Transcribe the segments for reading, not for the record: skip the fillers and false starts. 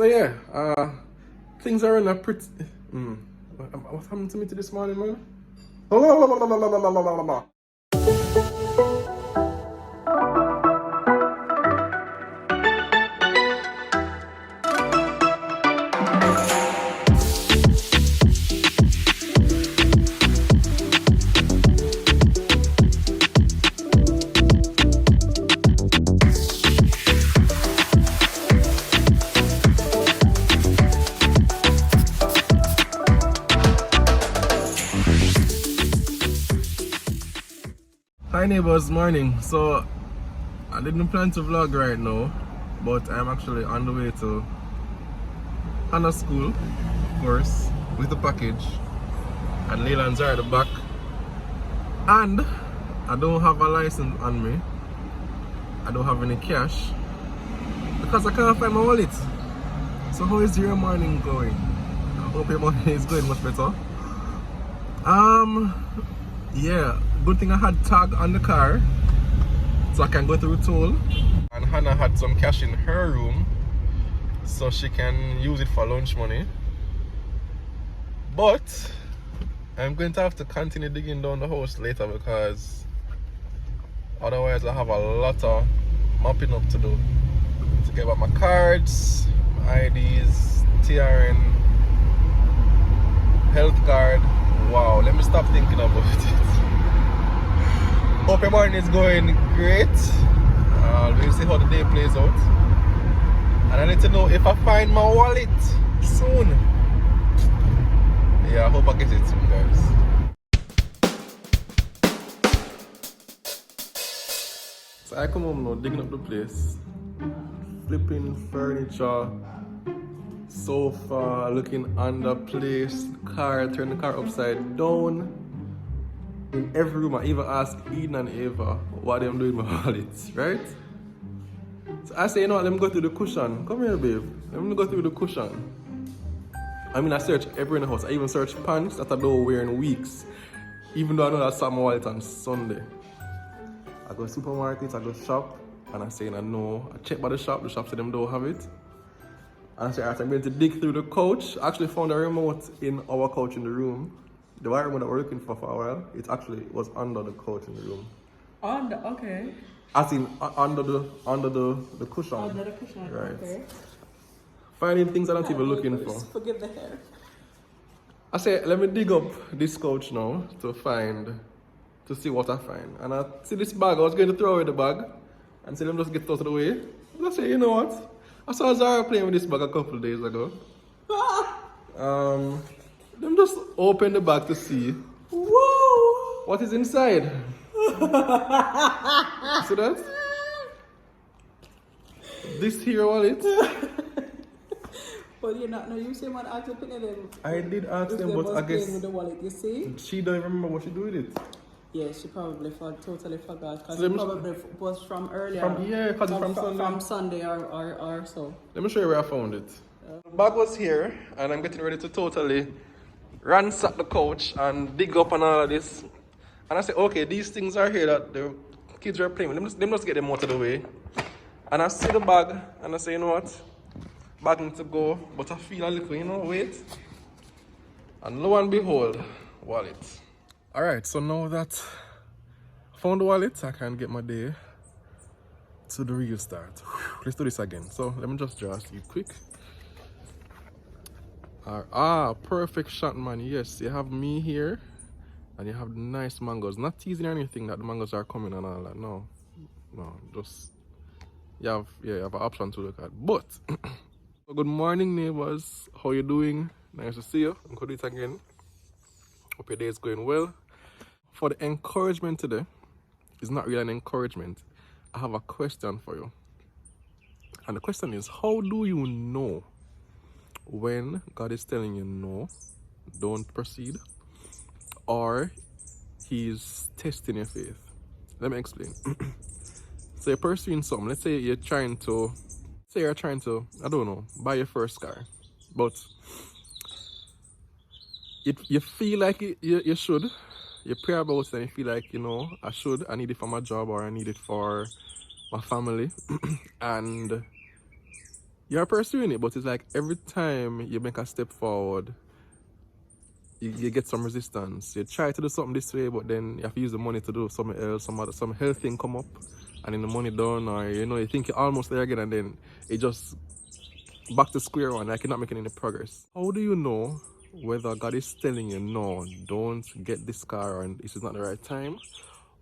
So yeah, things are in a pretty. What happened to me this morning, man? Hi neighbors, morning. So I didn't plan to vlog right now, but I'm actually on the way to Hannah School, of course, with the package. And Leyland's are at the back. And I don't have a license on me. I don't have any cash because I can't find my wallet. So how is your morning going? I hope your morning is going much better. Yeah, good thing I had tag on the car so I can go through toll. And Hannah had some cash in her room so she can use it for lunch money. But I'm going to have to continue digging down the house later because otherwise I have a lot of mopping up to do. To get back my cards, my IDs, TRN, health card. Wow, let me stop thinking about it. Hope your morning is going great. We'll see how the day plays out. And I need to know if I find my wallet soon. Yeah, I hope I get it soon, guys. So I come home now, digging up the place, flipping furniture, sofa, looking on the place, car, turn the car upside down. In every room, I even ask Eden and Ava what I'm doing with my wallets, right? So I say, you know what, let me go through the cushion. Come here, babe. Let me go through the cushion. I mean, I search everywhere in the house. I even search pants that I don't wear in weeks, even though I know I saw my wallet on Sunday. I go to supermarket, I go shop, and I say, I know. I check by the shop said them don't have it. And I say, alright, I'm going to dig through the couch. I actually found a remote in our couch in the room. The wire remote that we're looking for a while, it actually was under the couch in the room. Okay. As in, under the cushion. Under the cushion, right. Okay. Finding things I'm not even looking for. Forgive the hair. I say, let me dig up this couch now to see what I find. And I see this bag, I was going to throw away the bag and say, let me just get it out of the way. And I say, you know what? I saw Zara playing with this bag a couple of days ago. Let me just open the bag to see. Whoa! What is inside. See that? This here wallet. But you not know, you say man ask the them. I did ask them, but I guess with the wallet, you see? she don't even remember what she do with it. Yeah, she probably totally forgot because So it probably was from earlier. Because from Sunday. From Sunday or so. Let me show you where I found it. The bag was here, and I'm getting ready to totally ransack the couch and dig up and all of this. And I say, okay, these things are here that the kids are playing with. Let me just get them out of the way. And I see the bag, and I say, you know what? Bag needs to go, but I feel a little, wait. And lo and behold, wallet. Alright, so now that I found the wallet, I can get my day to the real start. Whew, let's do this again. So let me just draw a sleep quick. Perfect shot, man. Yes, you have me here and you have the nice mangoes. Not teasing or anything that the mangoes are coming and all that. No, just you have an option to look at. But so good morning, neighbors. How you doing? Nice to see you. I'm gonna do it again. Hope your day is going well. For the encouragement today, it's not really an encouragement. I have a question for you. And the question is, how do you know when God is telling you no, don't proceed, or He's testing your faith? Let me explain. So you're pursuing something. Let's say you're trying to, I don't know, buy your first car, but you feel like you should. You pray about it and you feel like, I need it for my job or I need it for my family. And you're pursuing it, but it's like every time you make a step forward, you get some resistance. You try to do something this way, but then you have to use the money to do something else. Some health thing come up, and then the money done, or you think you're almost there again, and then it just back to square one. Like you're not making any progress. How do you know whether God is telling you no, don't get this car, and this is not the right time,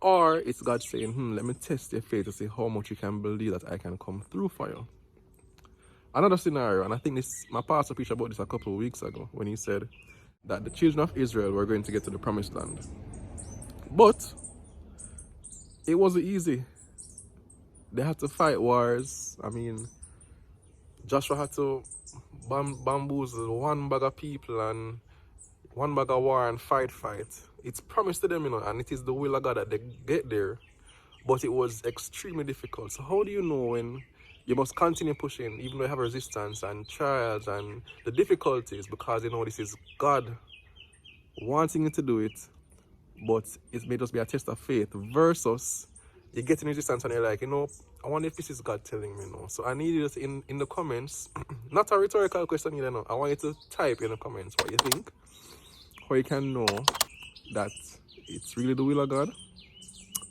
or it's God saying, let me test your faith to see how much you can believe that I can come through for you? Another scenario, and I think my pastor preached about this a couple of weeks ago when he said that the children of Israel were going to get to the promised land. But it wasn't easy. They had to fight wars. I mean, Joshua had to bamboozle one bag of people and one bag of war and fight. It's promised to them, and it is the will of God that they get there. But it was extremely difficult. So how do you know when you must continue pushing, even though you have resistance and trials and the difficulties, because this is God wanting you to do it, but it may just be a test of faith, versus you get in resistance and you're like, I wonder if this is God telling me no. So I need you to, in the comments, not a rhetorical question either, no. I want you to type in the comments what you think, how you can know that it's really the will of God,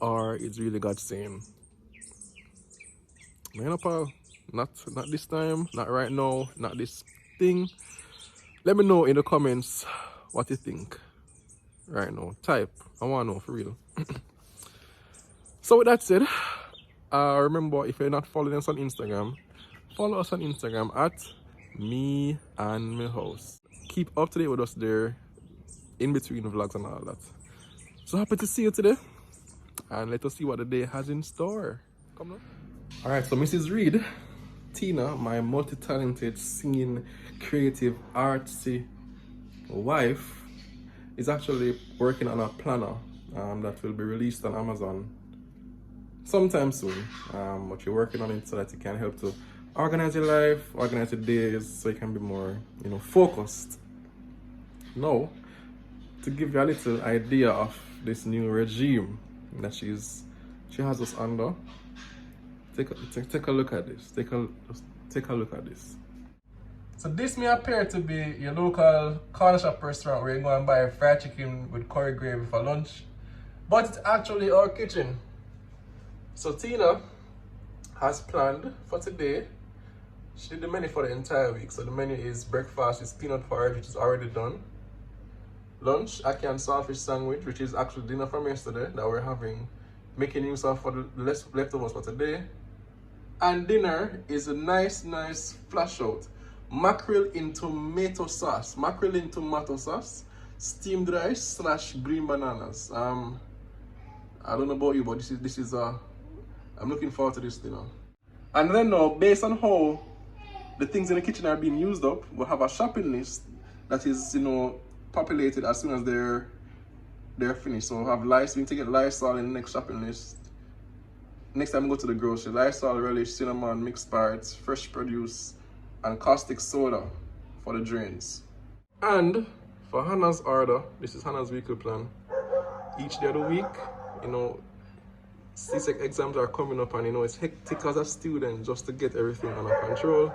or it's really God saying, Paul, not this time, not right now, not this thing. Let me know in the comments what you think right now. Type. I want to know for real. So with that said, remember, if you're not following us on Instagram, follow us on Instagram at Me and My House. Keep up to date with us there, in between vlogs and all that. So happy to see you today, and let us see what the day has in store. Come on. Alright, so Mrs. Reed, Tina, my multi-talented, singing, creative, artsy wife, is actually working on a planner that will be released on Amazon sometime soon. But you're working on it so that it can help to organize your life, organize your days, so you can be more, focused. Now, to give you a little idea of this new regime that she has us under, take a look at this. Take a look at this. So this may appear to be your local corner shop restaurant where you go and buy fried chicken with curry gravy for lunch, but it's actually our kitchen. So Tina has planned for today. She did the menu for the entire week. So the menu is breakfast is peanut porridge, which is already done. Lunch, ackee and saltfish sandwich, which is actually dinner from yesterday that we're having, making use of for the leftovers for today. And dinner is a nice flash out. Mackerel in tomato sauce. Steamed rice / green bananas. I don't know about you, but this is I'm looking forward to this dinner. And then now, based on how the things in the kitchen are being used up, we'll have a shopping list that is, populated as soon as they're finished. So we'll have Lysol. We need to get Lysol in the next shopping list. Next time we go to the grocery, Lysol, relish, cinnamon, mixed parts, fresh produce, and caustic soda for the drains. And for Hannah's order, this is Hannah's weekly plan. Each day of the week, CSEC exams are coming up, and it's hectic as a student just to get everything under control.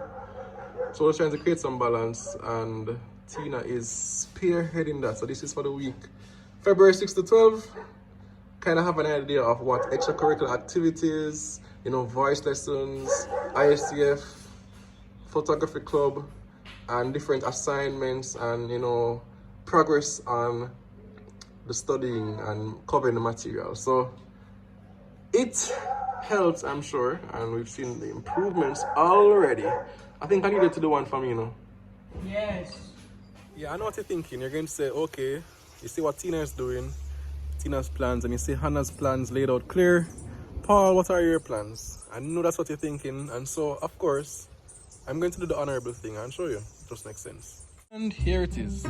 So we're trying to create some balance, and Tina is spearheading that. So this is for the week February 6 to 12. Kind of have an idea of what extracurricular activities, voice lessons, ISCF, photography club, and different assignments, and progress on the studying and covering the material. So it helps, I'm sure, and we've seen the improvements already. I think I needed to do one for me, Yes. Yeah, I know what you're thinking. You're going to say, okay, you see what Tina is doing, Tina's plans, and you see Hannah's plans laid out clear. Paul, what are your plans? I know that's what you're thinking, and so, of course, I'm going to do the honorable thing and show you. It just makes sense. And here it is.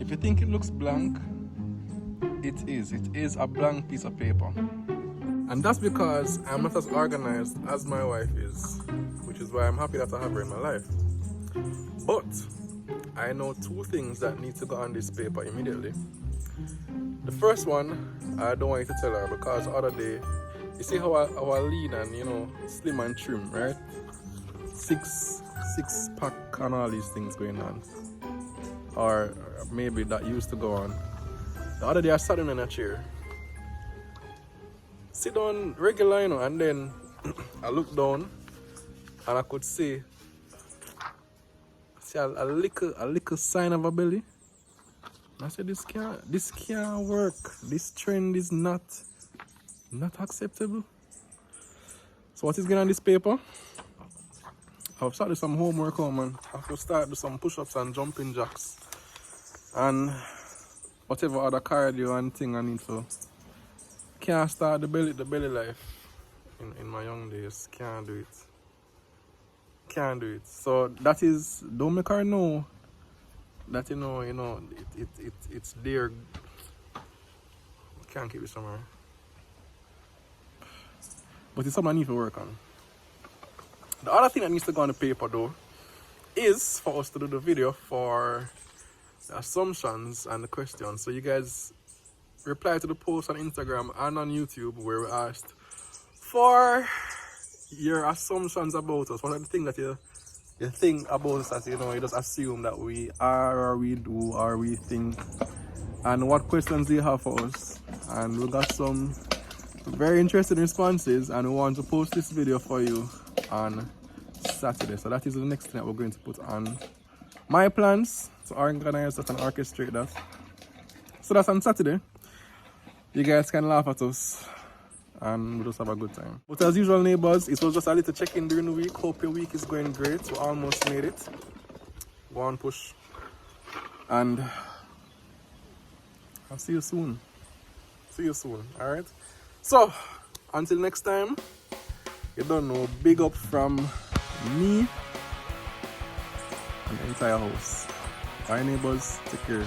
If you think it looks blank, it is. It is a blank piece of paper. And that's because I'm not as organized as my wife is, which is why I'm happy that I have her in my life. But I know two things that need to go on this paper immediately. The first one, I don't want you to tell her, because the other day, you see how I lean and, slim and trim, right? six pack and all these things going on. Or maybe that used to go on. The other day I sat in a chair. Sit down regular, you know, and then I looked down and I could see a little sign of a belly. I said this can't work. This trend is not acceptable. So what is going on this paper? I've started some homework home, man. I have to start with some push-ups and jumping jacks. And whatever other cardio and thing I need to. Can't start the belly life in my young days. Can't do it. Can't do it. So that is, don't make her know that it's there. Can't keep it somewhere. But it's something I need to work on. The other thing that needs to go on the paper though is for us to do the video for the assumptions and the questions. So you guys reply to the post on Instagram and on YouTube where we asked for your assumptions about us. What are the things that you think about us that you just assume that we are or we do or we think, and what questions do you have for us? And we got some very interesting responses and we want to post this video for you on Saturday. So that is the next thing that we're going to put on my plans to organize that and orchestrate that. So that's on Saturday. You guys can laugh at us and we'll just have a good time. But as usual, neighbors, it was just a little check-in during the week. Hope your week is going great. We almost made it. Go on, push. And I'll see you soon. See you soon, alright? So, until next time, you don't know, big up from me and the entire house. Bye, neighbors. Take care.